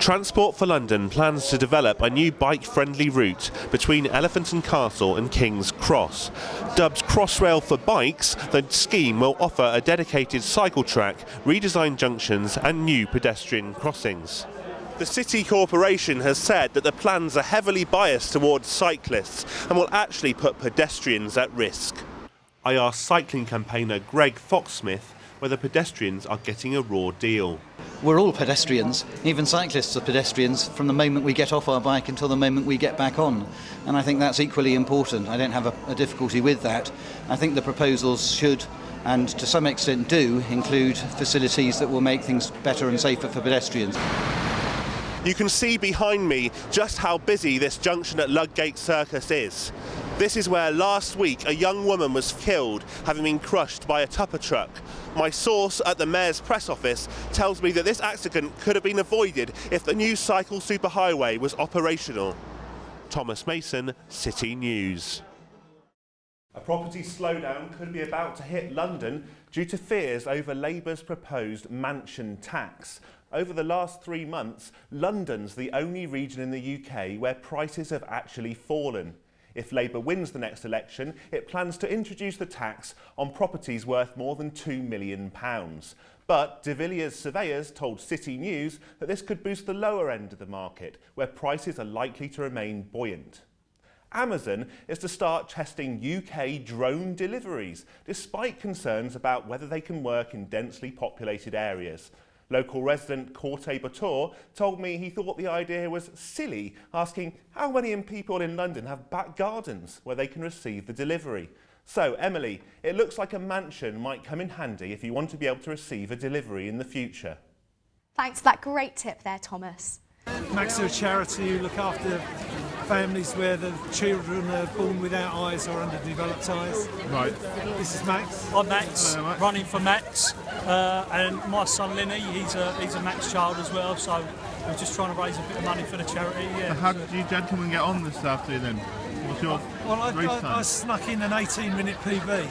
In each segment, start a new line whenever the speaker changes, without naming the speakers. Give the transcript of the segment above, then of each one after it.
Transport for London plans to develop a new bike-friendly route between Elephant and Castle and King's Cross. Dubbed Crossrail for bikes, the scheme will offer a dedicated cycle track, redesigned junctions and new pedestrian crossings. The City Corporation has said that the plans are heavily biased towards cyclists and will actually put pedestrians at risk. I asked cycling campaigner Greg Foxsmith whether pedestrians are getting a raw deal.
We're all pedestrians, even cyclists are pedestrians from the moment we get off our bike until the moment we get back on. And I think that's equally important. I don't have a difficulty with that. I think the proposals should, and to some extent do, include facilities that will make things better and safer for pedestrians.
You can see behind me just how busy this junction at Ludgate Circus is. This is where last week a young woman was killed, having been crushed by a tupper truck. My source at the Mayor's press office tells me that this accident could have been avoided if the new cycle superhighway was operational. Thomas Mason, City News. A property slowdown could be about to hit London due to fears over Labour's proposed mansion tax. Over the last 3 months, London's the only region in the UK where prices have actually fallen. If Labour wins the next election, it plans to introduce the tax on properties worth more than £2 million. But De Villiers surveyors told City News that this could boost the lower end of the market, where prices are likely to remain buoyant. Amazon is to start testing UK drone deliveries, despite concerns about whether they can work in densely populated areas. Local resident Corte Bator told me he thought the idea was silly, asking how many people in London have back gardens where they can receive the delivery. So, Emily, it looks like a mansion might come in handy if you want to be able to receive a delivery in the future.
Thanks for that great tip there, Thomas.
Max are a charity who look after families where the children are born without eyes or underdeveloped eyes.
Right.
This is Max.
I'm Max,
Hello, Max.
running for Max, and my son Lenny, he's a Max child as well, so we're just trying to raise a bit of money for the charity. Yeah.
So how did you gentlemen get on this afternoon then? What's your race
I
time?
snuck in an 18-minute PB,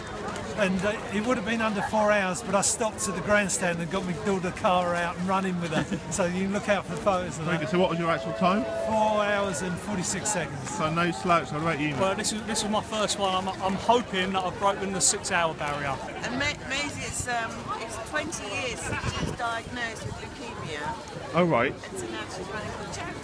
and it would have been under 4 hours, but I stopped at the grandstand and got my daughter car out and run in with her. So you can look out for photos of
Very
that.
good. So what was your actual time?
4 hours and 46 seconds.
So no slouch, I'll rate you.
Well, this is my first one. I'm hoping that I've broken the 6-hour barrier.
And Maisie, it's 20 years since she was diagnosed with leukemia,
Oh right.
and so now she's running for the charity.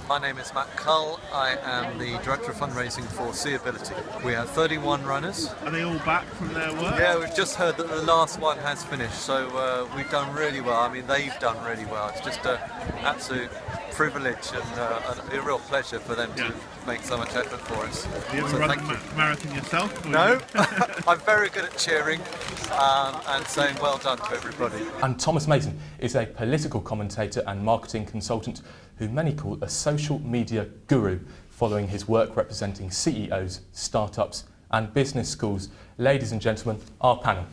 My name is Matt Cull. I am the Director of Fundraising for Seeability. We have 31 runners.
Are they all back from their work?
Yeah, we've just heard that the last one has finished, so we've done really well. I mean, they've done really well. It's just an absolute privilege and a real pleasure for them to make so much effort for us.
Do you ever
So
run
thank
the
you.
marathon yourself? Or
No,
you-
I'm very good at cheering and saying well done to everybody.
And Thomas Mason is a political commentator and marketing consultant who many call a social media guru, following his work representing CEOs, startups and business schools. Ladies and gentlemen, our panel.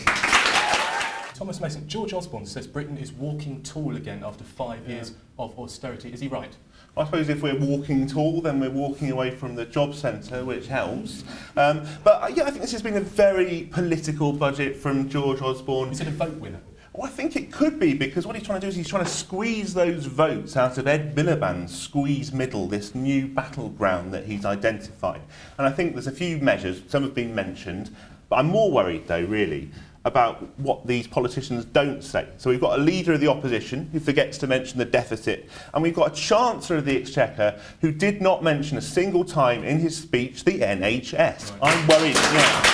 Thomas Mason, George Osborne says Britain is walking tall again after 5 years of austerity. Is he right?
I suppose if we're walking tall, then we're walking away from the job centre, which helps. But yeah, I think this has been a very political budget from George Osborne.
Is it a vote winner?
Well, I think it could be, because what he's trying to do is he's trying to squeeze those votes out of Ed Miliband's squeeze middle, this new battleground that he's identified. And I think there's a few measures, some have been mentioned, but I'm more worried though, really, about what these politicians don't say. So we've got a leader of the opposition who forgets to mention the deficit, and we've got a Chancellor of the Exchequer who did not mention a single time in his speech the NHS. Right. I'm worried, yeah.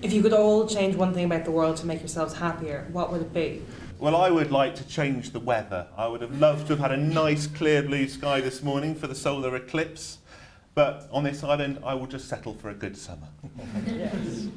If you could all change one thing about the world to make yourselves happier, what would it be?
Well, I would like to change the weather. I would have loved to have had a nice clear blue sky this morning for the solar eclipse, but on this island I will just settle for a good summer.
Yes.